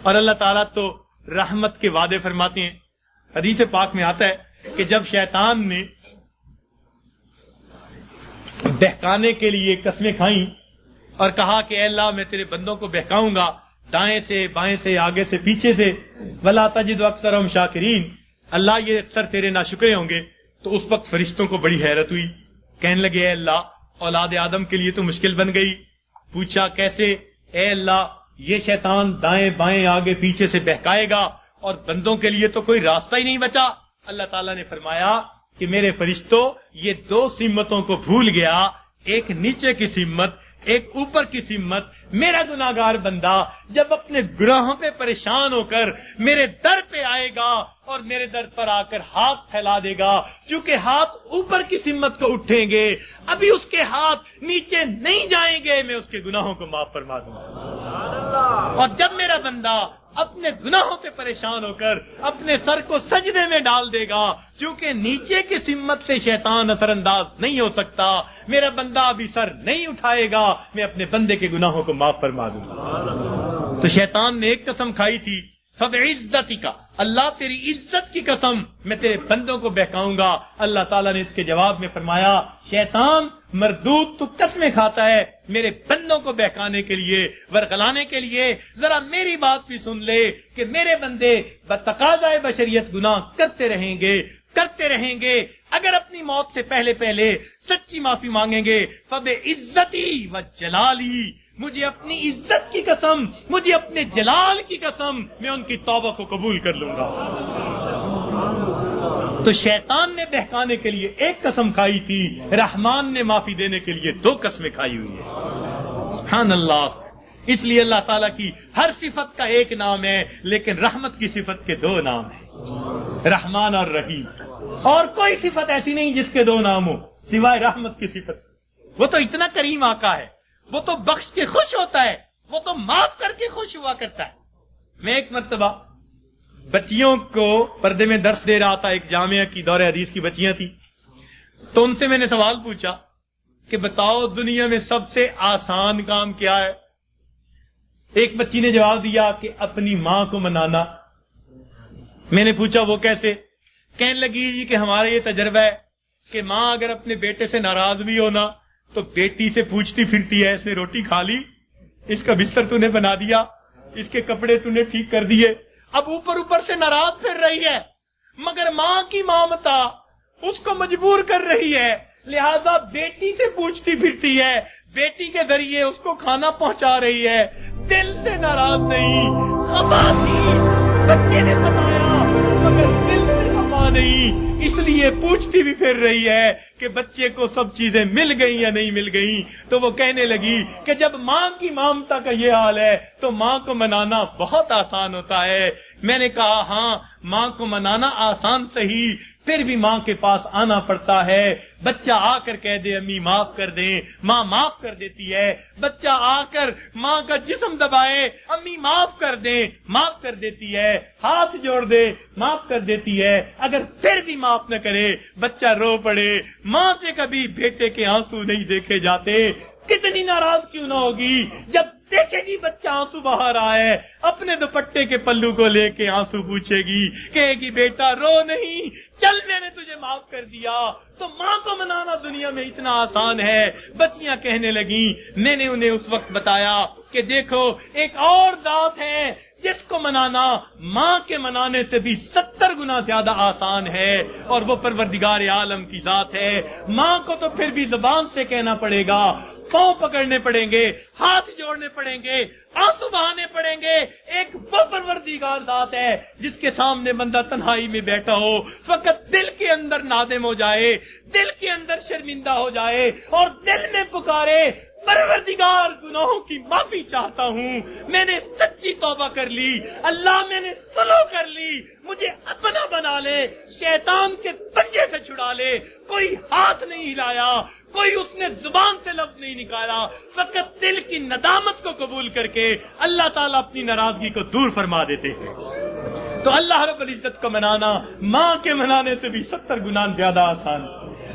اور اللہ تعالیٰ تو رحمت کے وعدے فرماتے ہیں. حدیث پاک میں آتا ہے کہ جب شیطان نے بہکانے کے لیے قسمیں کھائیں اور کہا کہ اے اللہ میں تیرے بندوں کو بہکاؤں گا دائیں سے بائیں سے آگے سے پیچھے سے وَلَا تَجِدُ أَكْثَرَهُمْ شَاكِرِينَ، اللہ یہ اکثر تیرے ناشکرے ہوں گے. تو اس وقت فرشتوں کو بڑی حیرت ہوئی، کہنے لگے اے اللہ اولاد آدم کے لیے تو مشکل بن گئی. پوچھا کیسے؟ اے اللہ یہ شیطان دائیں بائیں آگے پیچھے سے بہکائے گا اور بندوں کے لیے تو کوئی راستہ ہی نہیں بچا. اللہ تعالیٰ نے فرمایا کہ میرے فرشتوں یہ دو سمتوں کو بھول گیا، ایک نیچے کی سمت ایک اوپر کی سمت. میرا گناہگار بندہ جب اپنے گناہوں پہ پریشان ہو کر میرے در پہ آئے گا اور میرے در پر آ کر ہاتھ پھیلا دے گا، چونکہ ہاتھ اوپر کی سمت کو اٹھیں گے، ابھی اس کے ہاتھ نیچے نہیں جائیں گے، میں اس کے گناہوں کو معاف فرما دوں گا. اور جب میرا بندہ اپنے گناہوں پہ پریشان ہو کر اپنے سر کو سجدے میں ڈال دے گا، چونکہ نیچے کی سمت سے شیطان اثر انداز نہیں ہو سکتا، میرا بندہ ابھی سر نہیں اٹھائے گا، میں اپنے بندے کے گناہوں کو معاف فرما دوں گا. تو شیطان نے ایک قسم کھائی تھی، فَبِعِزَّتِكَ، اللہ تیری عزت کی قسم میں تیرے بندوں کو بہکاؤں گا. اللہ تعالیٰ نے اس کے جواب میں فرمایا شیطان مردود تو قسمیں کھاتا ہے میرے بندوں کو بہکانے کے لیے ورغلانے کے لیے. ذرا میری بات بھی سن لے کہ میرے بندے بتقاضائے بشریت گناہ کرتے رہیں گے اگر اپنی موت سے پہلے سچی معافی مانگیں گے. فَبِعِزَّتِي وَجَلَالِي، مجھے اپنی عزت کی قسم، مجھے اپنے جلال کی قسم، میں ان کی توبہ کو قبول کر لوں گا. تو شیطان نے بہکانے کے لیے ایک قسم کھائی تھی، رحمان نے معافی دینے کے لیے دو قسمیں کھائی ہوئی ہیں. سبحان اللہ. اس لیے اللہ تعالیٰ کی ہر صفت کا ایک نام ہے، لیکن رحمت کی صفت کے دو نام ہیں، رحمان اور رحیم. اور کوئی صفت ایسی نہیں جس کے دو نام ہو سوائے رحمت کی صفت. وہ تو اتنا کریم آقا ہے، وہ تو بخش کے خوش ہوتا ہے، وہ تو معاف کر کے خوش ہوا کرتا ہے. میں ایک مرتبہ بچیوں کو پردے میں درس دے رہا تھا، ایک جامعہ کی دور حدیث کی بچیاں تھیں، تو ان سے میں نے سوال پوچھا کہ بتاؤ دنیا میں سب سے آسان کام کیا ہے؟ ایک بچی نے جواب دیا کہ اپنی ماں کو منانا. میں نے پوچھا وہ کیسے؟ کہنے لگی جی کہ ہمارا یہ تجربہ ہے کہ ماں اگر اپنے بیٹے سے ناراض بھی ہونا تو بیٹی سے پوچھتی پھرتی ہے اس نے روٹی کھا لی، اس کا بستر تو نے بنا دیا، اس کے کپڑے تو نے ٹھیک کر دیے. اب اوپر سے ناراض پھر رہی ہے مگر ماں کی مامتا اس کو مجبور کر رہی ہے، لہذا بیٹی سے پوچھتی پھرتی ہے، بیٹی کے ذریعے اس کو کھانا پہنچا رہی ہے، دل سے ناراض نہیں. خفا تھی، بچے نے ستایا مگر دل سے خفا نہیں، اس لیے پوچھتی بھی پھر رہی ہے کہ بچے کو سب چیزیں مل گئیں یا نہیں مل گئیں. تو وہ کہنے لگی کہ جب ماں کی مامتا کا یہ حال ہے تو ماں کو منانا بہت آسان ہوتا ہے. میں نے کہا ہاں ماں کو منانا آسان صحیح، پھر بھی ماں کے پاس آنا پڑتا ہے. بچہ آ کر کہہ دے امی معاف کر دیں، ماں معاف کر دیتی ہے. بچہ آ کر ماں کا جسم دبائے، امی معاف کر دیں، معاف کر دیتی ہے. ہاتھ جوڑ دے، معاف کر دیتی ہے. اگر پھر بھی معاف نہ کرے، بچہ رو پڑے، ماں سے کبھی بیٹے کے آنسو نہیں دیکھے جاتے. کتنی ناراض کیوں نہ ہوگی جب دیکھے گی بچہ آنسو بہا رہا ہے، اپنے دوپٹے کے پلو کو لے کے آنسو پوچھے گی، کہے گی بیٹا رو نہیں، چل میں نے تجھے معاف کر دیا. تو ماں کو منانا دنیا میں اتنا آسان ہے. بچیاں کہنے لگیں، میں نے انہیں اس وقت بتایا کہ دیکھو ایک اور ذات ہے جس کو منانا ماں کے منانے سے بھی 70 گنا زیادہ آسان ہے، اور وہ پروردگار عالم کی ذات ہے. ماں کو تو پھر بھی زبان سے کہنا پڑے گا، پاؤں پکڑنے پڑیں گے، ہاتھ جوڑنے پڑیں گے، آنسو بہانے پڑیں گے. ایک وہ پروردگار ذات ہے جس کے سامنے بندہ تنہائی میں بیٹھا ہو، فقط دل کے اندر نادم ہو جائے، دل کے اندر شرمندہ ہو جائے اور دل میں پکارے پروردگار گناہوں کی معافی چاہتا ہوں، میں نے سچی توبہ کر لی، اللہ میں نے سلو کر لی، مجھے اپنا بنا لے، شیطان کے پنجے سے چھڑا لے. کوئی ہاتھ نہیں ہلایا، کوئی اس نے زبان سے لفظ نہیں نکالا، فقط دل کی ندامت کو قبول کر کے اللہ تعالیٰ اپنی ناراضگی کو دور فرما دیتے ہیں. تو اللہ رب العزت کو منانا ماں کے منانے سے بھی 70 گنا زیادہ آسان.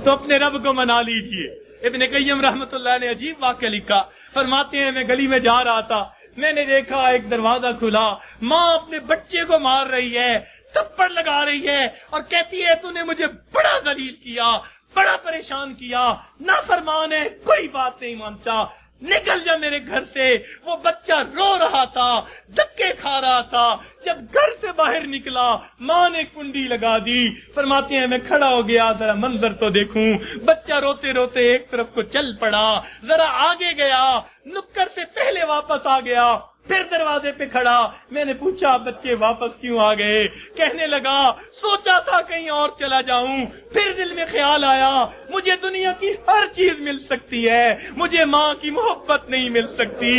تو اپنے رب کو منا لیجئے. ابن قیم رحمت اللہ نے عجیب واقعہ لکھا، فرماتے ہیں میں گلی میں جا رہا تھا، میں نے دیکھا ایک دروازہ کھلا، ماں اپنے بچے کو مار رہی ہے، تھپڑ لگا رہی ہے اور کہتی ہے تو نے مجھے بڑا ذلیل کیا، بڑا پریشان کیا، نافرمان ہے، کوئی بات نہیں مانتا، نکل جا میرے گھر سے۔ وہ بچہ رو رہا تھا، دھکے کھا رہا تھا، جب گھر سے باہر نکلا ماں نے کنڈی لگا دی۔ فرماتے ہیں میں کھڑا ہو گیا ذرا منظر تو دیکھوں، بچہ روتے روتے ایک طرف کو چل پڑا، ذرا آگے گیا، نکر سے پہلے واپس آ گیا، پھر دروازے پہ کھڑا۔ میں نے پوچھا بچے واپس کیوں آ گئے؟ کہنے لگا سوچا تھا کہیں اور چلا جاؤں، پھر دل میں خیال آیا مجھے دنیا کی ہر چیز مل سکتی ہے، مجھے ماں کی محبت نہیں مل سکتی،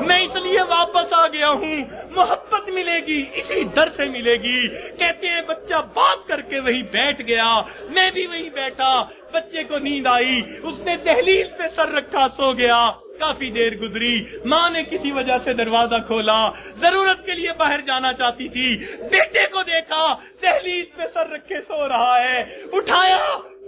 میں اس لیے واپس آ گیا ہوں، محبت ملے گی اسی در سے ملے گی۔ کہتے ہیں بچہ بات کر کے وہی بیٹھ گیا، میں بھی وہی بیٹھا، بچے کو نیند آئی، اس نے دہلیز پہ سر رکھا سو گیا۔ کافی دیر گزری، ماں نے کسی وجہ سے دروازہ کھولا، ضرورت کے لیے باہر جانا چاہتی تھی، بیٹے کو دیکھا دہلیز پہ سر رکھے سو رہا ہے، اٹھایا،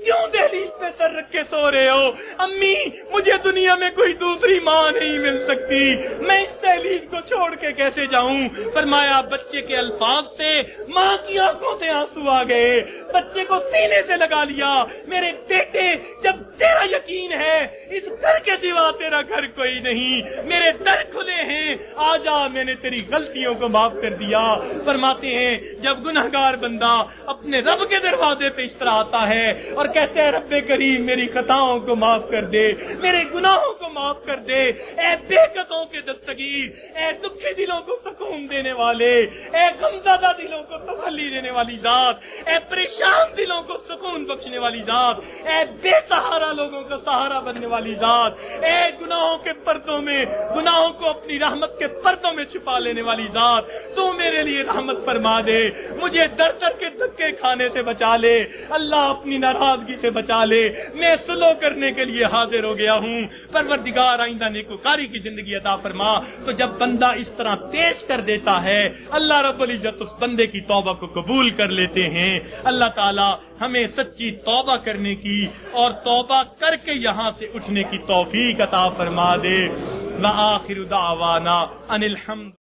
کیوں دہلیز پہ سر رکھے سو رہے ہو؟ امی مجھے دنیا میں کوئی دوسری ماں نہیں مل سکتی، میں اس دہلیز کو چھوڑ کے کیسے جاؤں؟ فرمایا بچے کے الفاظ سے ماں کی آنکھوں سے آنسو آ گئے، بچے کو سینے سے لگا لیا، میرے بیٹے جب تیرا یقین ہے اس گھر کے سوا تیرا گھر کوئی نہیں، میرے در کھلے ہیں، آ جا، میں نے تیری غلطیوں کو معاف کر دیا۔ فرماتے ہیں جب گنہگار بندہ اپنے رب کے دروازے پہ اس طرح آتا ہے اور کہتے ہیں رب کریم میری خطاؤں کو معاف کر دے، میرے گناہوں کو معاف کر دے، اے بے قصوں کے دستگیر، اے دکھی دلوں کو سکون دینے والے، اے غمزدہ دلوں کو تسلی دینے والی ذات، اے پریشان دلوں کو سکون بخشنے والی ذات، اے بے سہارا لوگوں کا سہارا بننے والی ذات، اے گناہوں کے پردوں میں، گناہوں کو اپنی رحمت کے پردوں میں چھپا لینے والی ذات، تو میرے لیے رحمت فرما دے، مجھے در در کے دھکے کھانے سے بچا لے، اللہ اپنی ناراضگی سے بچا لے، میں سلو کرنے کے لیے حاضر ہو گیا ہوں، پروردگار آئندہ نیکوکاری کی زندگی عطا فرما۔ تو جب بندہ اس طرح پیش کر دیتا ہے اللہ رب العزت اس بندے کی توبہ کو قبول کر لیتے ہیں۔ اللہ تعالی ہمیں سچی توبہ کرنے کی اور توبہ کر کے یہاں سے اٹھنے کی توفیق عطا فرما دے۔ وآخر دعوانا ان الحمد